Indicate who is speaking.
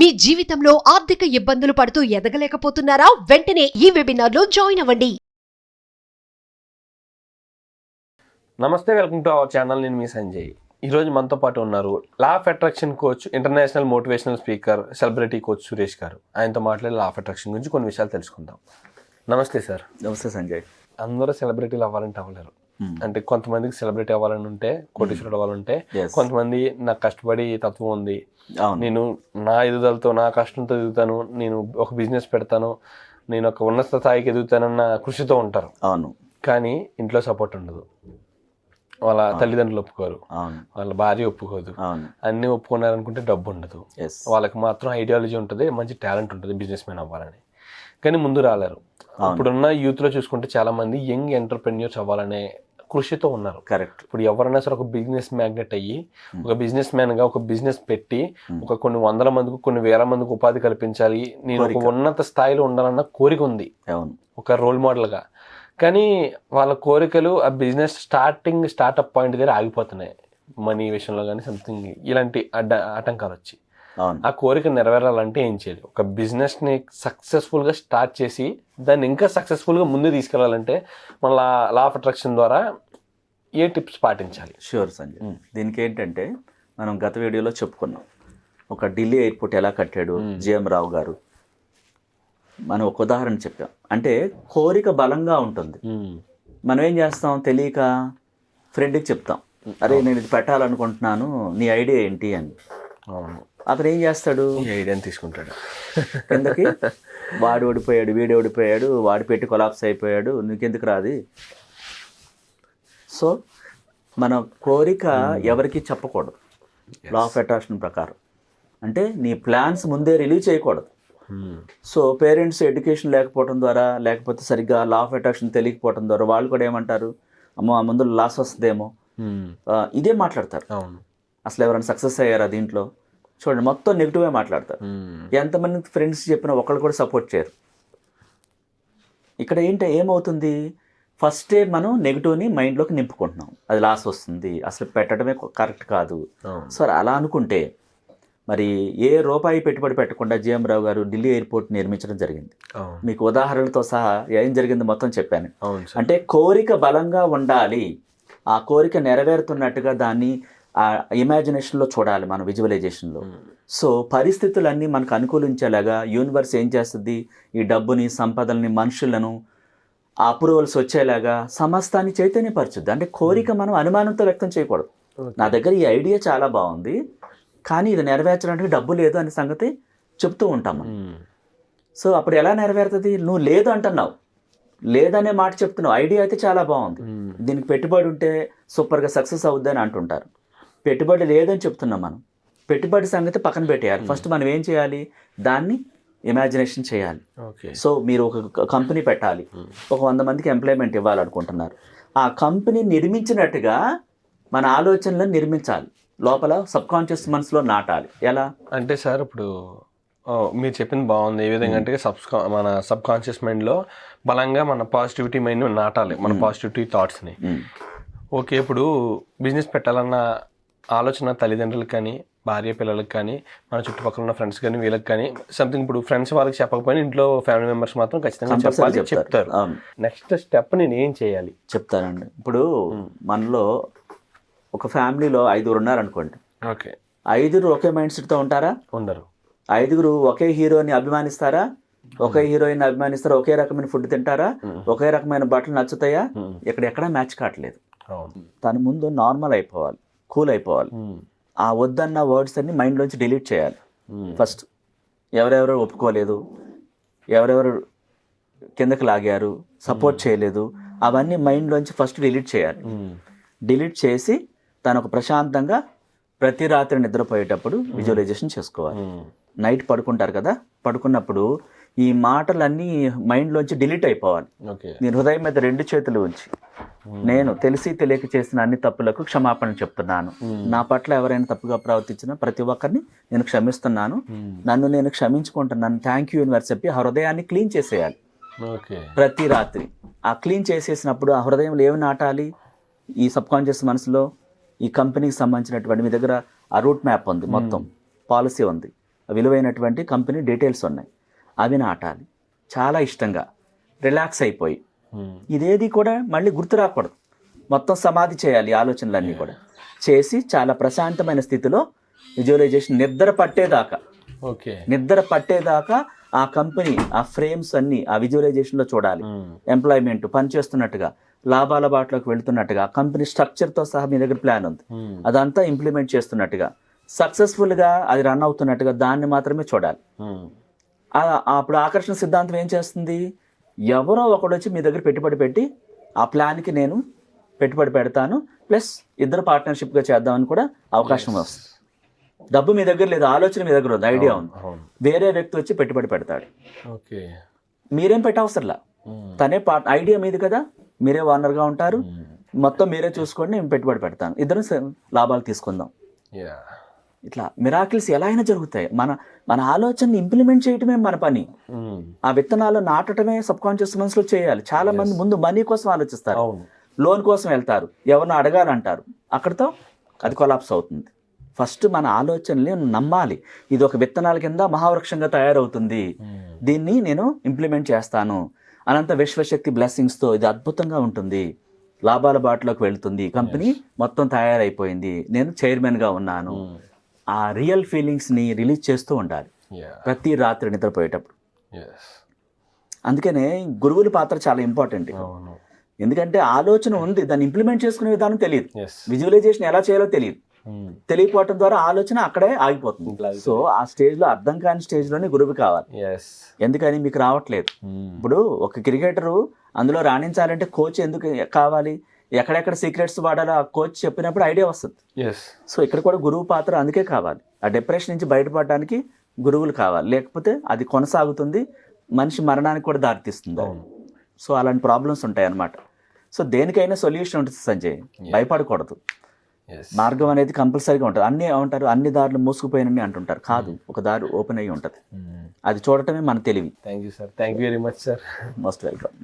Speaker 1: మీ జీవితంలో ఆర్థిక ఇబ్బందులు పడుతూ ఎదగలేకపోతున్నారా? వెంటనే ఈ వెబినార్లో జాయిన్ అవ్వండి.
Speaker 2: నమస్తే, వెల్కమ్ టు అవర్ ఛానల్. నేను మీ సంజయ్. ఈరోజు మనతో పాటు ఉన్నారు law of attraction coach, international motivational speaker, celebrity coach Suresh గారు. ఆయనతో మాట్లాడి లా ఆఫ్ అట్రాక్షన్ గురించి కొన్ని విషయాలు తెలుసుకుందాం. నమస్తే సార్.
Speaker 3: నమస్తే సంజయ్.
Speaker 2: అందరూ సెలబ్రిటీలు అవ్వాలంటే అవ్వలేరు. అంటే కొంతమందికి సెలబ్రిటీ అవ్వాలని ఉంటే, కోటీశ్వరుడు అవ్వాలంటే, కొంతమంది నాకు కష్టపడి తత్వం ఉంది, నేను నా ఎదుగుదలతో నా కష్టంతో ఎదుగుతాను, నేను ఒక బిజినెస్ పెడతాను, నేను ఒక ఉన్నత స్థాయికి ఎదుగుతానన్న కృషితో ఉంటారు.
Speaker 3: అవును.
Speaker 2: కానీ ఇంట్లో సపోర్ట్ ఉండదు, వాళ్ళ తల్లిదండ్రులు ఒప్పుకోరు, వాళ్ళ భార్య ఒప్పుకోదు, అన్నీ ఒప్పుకున్నారనుకుంటే డబ్బు ఉండదు, వాళ్ళకి మాత్రం ఐడియాలజీ ఉంటుంది, మంచి టాలెంట్ ఉంటుంది బిజినెస్ మ్యాన్ అవ్వాలని, కానీ ముందు రాలేరు. ఇప్పుడున్న యూత్లో చూసుకుంటే చాలా మంది యంగ్ ఎంటర్ప్రెన్యూర్స్ అవ్వాలనే కృషితో ఉన్నారు.
Speaker 3: కరెక్ట్.
Speaker 2: ఇప్పుడు ఎవరైనా సరే ఒక బిజినెస్ మ్యాగ్నెట్ అయ్యి, ఒక బిజినెస్ మ్యాన్గా ఒక బిజినెస్ పెట్టి ఒక కొన్ని వందల మందికి, కొన్ని వేల మందికి ఉపాధి కల్పించాలి, నేను ఒక ఉన్నత స్థాయిలో ఉండాలన్న కోరిక ఉంది, ఒక రోల్ మోడల్గా. కానీ వాళ్ళ కోరికలు ఆ బిజినెస్ స్టార్ట్అప్ పాయింట్ దగ్గర ఆగిపోతున్నాయి. మనీ విషయంలో కానీ సంథింగ్ ఇలాంటి ఆటంకాలు వచ్చి ఆ కోరిక నెరవేరాలంటే ఏం చేయాలి? ఒక బిజినెస్ని సక్సెస్ఫుల్గా స్టార్ట్ చేసి దాన్ని ఇంకా సక్సెస్ఫుల్గా ముందు తీసుకెళ్లాలంటే మన లా ఆఫ్ అట్రాక్షన్ ద్వారా ఏ టిప్స్ పాటించాలి?
Speaker 3: షూర్ సంజయ్. దీనికి ఏంటంటే మనం గత వీడియోలో చెప్పుకున్నాం, ఒక ఢిల్లీ ఎయిర్పోర్ట్ ఎలా కట్టాడు జిఎం రావు గారు. మనం ఒక ఉదాహరణ చెప్పాం. అంటే కోరిక బలంగా ఉంటుంది. మనం ఏం చేస్తాం, తెలియక ఫ్రెండ్కి చెప్తాం, అరే నేను ఇది పెట్టాలనుకుంటున్నాను, నీ ఐడియా ఏంటి అని. అతను ఏం చేస్తాడు,
Speaker 2: ఐడియాని తీసుకుంటాడు
Speaker 3: కిందకి. వాడు ఓడిపోయాడు, వీడు ఓడిపోయాడు, వాడు పెట్టి కొలాప్స్ అయిపోయాడు, నీకెందుకు రాది. సో మన కోరిక ఎవరికి చెప్పకూడదు లా ఆఫ్ అట్రాక్షన్ ప్రకారం. అంటే నీ ప్లాన్స్ ముందే రిలీజ్ చేయకూడదు. సో పేరెంట్స్ ఎడ్యుకేషన్ లేకపోవడం ద్వారా, లేకపోతే సరిగ్గా లా ఆఫ్ అట్రాక్షన్ తెలియకపోవడం ద్వారా వాళ్ళు కూడా ఏమంటారు, అమ్మో ఆ ముందు లాస్ వస్తుందేమో, ఇదే మాట్లాడతారు. అసలు ఎవరైనా సక్సెస్ అయ్యారా దీంట్లో? చూడండి, మొత్తం నెగిటివ్గా మాట్లాడతారు. ఎంతమంది ఫ్రెండ్స్ చెప్పినా ఒకళ్ళు కూడా సపోర్ట్ చేయరు. ఇక్కడ ఏమవుతుంది, ఫస్టే మనం నెగిటివ్ని మైండ్లోకి నింపుకుంటున్నాం, అది లాస్ వస్తుంది, అసలు పెట్టడమే కరెక్ట్ కాదు. సో అలా అనుకుంటే మరి ఏ రూపాయి పెట్టుబడి పెట్టకుండా జిఎం రావు గారు ఢిల్లీ ఎయిర్పోర్ట్ నిర్మించడం జరిగింది. మీకు ఉదాహరణలతో సహా ఏం జరిగింది మొత్తం చెప్పాను. అంటే కోరిక బలంగా ఉండాలి, ఆ కోరిక నెరవేరుతున్నట్టుగా దాన్ని ఆ ఇమాజినేషన్లో చూడాలి, మన విజువలైజేషన్లో. సో పరిస్థితులన్నీ మనకు అనుకూలించేలాగా యూనివర్స్ ఏం చేస్తుంది, ఈ డబ్బుని, సంపదల్ని, మనుషులను అప్రూవల్స్ వచ్చేలాగా సమస్తాన్ని చైతన్యపరచుద్ది. అంటే కోరిక మనం అనుమానంతో వ్యక్తం చేయకూడదు. నా దగ్గర ఈ ఐడియా చాలా బాగుంది, కానీ ఇది నెరవేర్చడానికి డబ్బు లేదు అనే సంగతి చెప్తూ ఉంటాం మనం. సో అప్పుడు ఎలా నెరవేరుతుంది, నువ్వు లేదు అంటున్నావు, లేదనే మాట చెప్తున్నావు, ఐడియా అయితే చాలా బాగుంది, దీనికి పెట్టుబడి ఉంటే సూపర్గా సక్సెస్ అవుద్ది అని అంటుంటారు. పెట్టుబడి లేదని చెప్తున్నాం మనం. పెట్టుబడి సంగతి పక్కన పెట్టేయాలి. ఫస్ట్ మనం ఏం చేయాలి, దాన్ని ఇమాజినేషన్ చేయాలి. సో మీరు ఒక కంపెనీ పెట్టాలి, ఒక 100 మందికి ఎంప్లాయ్మెంట్ ఇవ్వాలనుకుంటున్నారు. ఆ కంపెనీ నిర్మించినట్టుగా మన ఆలోచనలను నిర్మించాలి, లోపల సబ్కాన్షియస్ మనసులో నాటాలి. ఎలా అంటే
Speaker 2: సార్, ఇప్పుడు మీరు చెప్పింది బాగుంది. ఏ విధంగా అంటే మన సబ్ కాన్షియస్ మైండ్లో బలంగా మన పాజిటివిటీ మైండ్ నాటాలి, మన పాజిటివిటీ థాట్స్ని. ఓకే, ఇప్పుడు బిజినెస్ పెట్టాలన్న ఆలోచన తల్లిదండ్రులకు కానీ, భార్య పిల్లలకు కానీ, మన చుట్టుపక్కల ఉన్న ఫ్రెండ్స్ కానీ, వీళ్ళకి కానీ సంథింగ్, ఇప్పుడు ఫ్రెండ్స్ వాళ్ళకి చెప్పకపోయినా ఇంట్లో ఫ్యామిలీ మెంబర్స్ మాత్రం ఖచ్చితంగా చెప్తారు. నెక్స్ట్ స్టెప్ నేను ఏం చేయాలి
Speaker 3: చెప్తానండి. ఇప్పుడు మనలో ఒక ఫ్యామిలీలో 5 ఉన్నారనుకోండి.
Speaker 2: ఓకే,
Speaker 3: 5 ఒకే మైండ్ సెట్తో ఉంటారా?
Speaker 2: ఉండరు.
Speaker 3: 5 ఒకే హీరోని అభిమానిస్తారా? ఒకే హీరోయిన్ అభిమానిస్తారా? ఒకే రకమైన ఫుడ్ తింటారా? ఒకే రకమైన బట్టలు నచ్చుతాయా? ఎక్కడా మ్యాచ్ కావట్లేదు. తన ముందు నార్మల్ అయిపోవాలి, కూల్ అయిపోవాలి. ఆ వద్దన్న వర్డ్స్ అన్ని మైండ్లోంచి డిలీట్ చేయాలి. ఫస్ట్ ఎవరెవరు ఒప్పుకోలేదు, ఎవరెవరు కిందకి లాగారు, సపోర్ట్ చేయలేదు, అవన్నీ మైండ్లోంచి ఫస్ట్ డిలీట్ చేయాలి. డిలీట్ చేసి తను ఒక ప్రశాంతంగా ప్రతి రాత్రి నిద్రపోయేటప్పుడు విజువలైజేషన్ చేసుకోవాలి. నైట్ పడుకుంటారు కదా, పడుకున్నప్పుడు ఈ మాటలన్నీ మైండ్లోంచి డిలీట్ అయిపోవాలి. నేను హృదయం మీద 2 చేతులు ఉంచి, నేను తెలిసి తెలియక చేసిన అన్ని తప్పులకు క్షమాపణ చెప్తున్నాను, నా పట్ల ఎవరైనా తప్పుగా ప్రవర్తించినా ప్రతి ఒక్కరిని నేను క్షమిస్తున్నాను, నన్ను నేను క్షమించుకుంటున్నాను, థ్యాంక్ యూ యూనివర్స్ చెప్పి ఆ హృదయాన్ని క్లీన్ చేసేయాలి ప్రతి రాత్రి. ఆ క్లీన్ చేసేసినప్పుడు ఆ హృదయంలో ఏమి నాటాలి, ఈ సబ్కాన్షియస్ మనసులో ఈ కంపెనీకి సంబంధించినటువంటి, మీ దగ్గర ఆ రూట్ మ్యాప్ ఉంది, మొత్తం పాలసీ ఉంది, విలువైనటువంటి కంపెనీ డీటెయిల్స్ ఉన్నాయి, అవి నాటాలి చాలా ఇష్టంగా, రిలాక్స్ అయిపోయి. ఇదేది కూడా మళ్ళీ గుర్తు రాకూడదు, మొత్తం సమాధి చేయాలి ఆలోచనలన్నీ కూడా చేసి చాలా ప్రశాంతమైన స్థితిలో విజువలైజేషన్ నిద్ర పట్టేదాకా ఆ కంపెనీ ఆ ఫ్రేమ్స్ అన్ని ఆ విజువలైజేషన్లో చూడాలి. ఎంప్లాయ్మెంట్ పనిచేస్తున్నట్టుగా, లాభాల బాటలోకి వెళ్తున్నట్టుగా, కంపెనీ స్ట్రక్చర్తో సహా మీ దగ్గర ప్లాన్ ఉంది, అదంతా ఇంప్లిమెంట్ చేస్తున్నట్టుగా, సక్సెస్ఫుల్గా అది రన్ అవుతున్నట్టుగా దాన్ని మాత్రమే చూడాలి. అప్పుడు ఆకర్షణ సిద్ధాంతం ఏం చేస్తుంది, ఎవరో ఒకడు వచ్చి మీ దగ్గర పెట్టుబడి పెట్టి ఆ ప్లాన్కి నేను పెట్టుబడి పెడతాను, ప్లస్ ఇద్దరు పార్ట్నర్షిప్గా చేద్దామని కూడా అవకాశం వస్తుంది. డబ్బు మీ దగ్గర లేదు, ఆలోచన మీ దగ్గర ఉంది, ఐడియా ఉంది, వేరే వ్యక్తి వచ్చి పెట్టుబడి పెడతాడు. మీరేం పెట్టవసరంలా, తనే ఐడియా మీది కదా, మీరే ఓనర్గా ఉంటారు, మొత్తం మీరే చూసుకోండి, నేను పెట్టుబడి పెడతాను, ఇద్దరం లాభాలు తీసుకుందాం. ఇట్లా మిరాకిల్స్ ఎలా అయినా జరుగుతాయి. మన ఆలోచనని ఇంప్లిమెంట్ చేయటమే మన పని. ఆ విత్తనాలు నాటటమే సబ్ కాన్షియస్ మనసులో చేయాలి. చాలా మంది ముందు మనీ కోసం ఆలోచిస్తారు, లోన్ కోసం వెళ్తారు, ఎవరిని అడగాలంటారు, అక్కడితో అది కొలాప్స్ అవుతుంది. ఫస్ట్ మన ఆలోచనని నమ్మాలి, ఇది ఒక విత్తనాల కింద మహావృక్షంగా తయారవుతుంది, దీన్ని నేను ఇంప్లిమెంట్ చేస్తాను, అనంత విశ్వశక్తి బ్లెస్సింగ్స్తో ఇది అద్భుతంగా ఉంటుంది, లాభాల బాటలోకి వెళ్తుంది, కంపెనీ మొత్తం తయారైపోయింది, నేను చైర్మన్గా ఉన్నాను. ఆ రియల్ ఫీలింగ్స్ని రిలీజ్ చేస్తూ ఉండాలి ప్రతి రాత్రి నిద్రపోయేటప్పుడు. అందుకనే గురువుల పాత్ర చాలా ఇంపార్టెంట్. ఎందుకంటే ఆలోచన ఉంది, దాన్ని ఇంప్లిమెంట్ చేసుకునే విధానం తెలియదు, విజువలైజేషన్ ఎలా చేయాలో తెలియదు, తెలియకపోవటం ద్వారా ఆలోచన అక్కడే ఆగిపోతుంది. సో ఆ స్టేజ్లో, అర్థం కాని స్టేజ్లోనే గురువు కావాలి. ఎందుకని మీకు రావట్లేదు. ఇప్పుడు ఒక క్రికెటరు అందులో రాణించాలంటే కోచ్ ఎందుకు కావాలి, ఎక్కడెక్కడ సీక్రెట్స్ వాడాలో ఆ కోచ్ చెప్పినప్పుడు ఐడియా వస్తుంది. సో ఇక్కడ కూడా గురువు పాత్ర అందుకే కావాలి. ఆ డిప్రెషన్ నుంచి బయటపడడానికి గురువులు కావాలి, లేకపోతే అది కొనసాగుతుంది, మనిషి మరణానికి కూడా దారితీస్తుంది. సో అలాంటి ప్రాబ్లమ్స్ ఉంటాయి అన్నమాట. సో దేనికైనా సొల్యూషన్ ఉంటుంది సంజయ్, భయపడకూడదు. మార్గం అనేది కంపల్సరీగా ఉంటుంది. అన్నీ ఏమంటారు, అన్ని దారులు మూసుకుపోయినని అంటుంటారు, కాదు, ఒక దారి ఓపెన్ అయ్యి ఉంటుంది, అది చూడటమే మన తెలివి.
Speaker 2: Thank you sir, thank you very much sir,
Speaker 3: most welcome.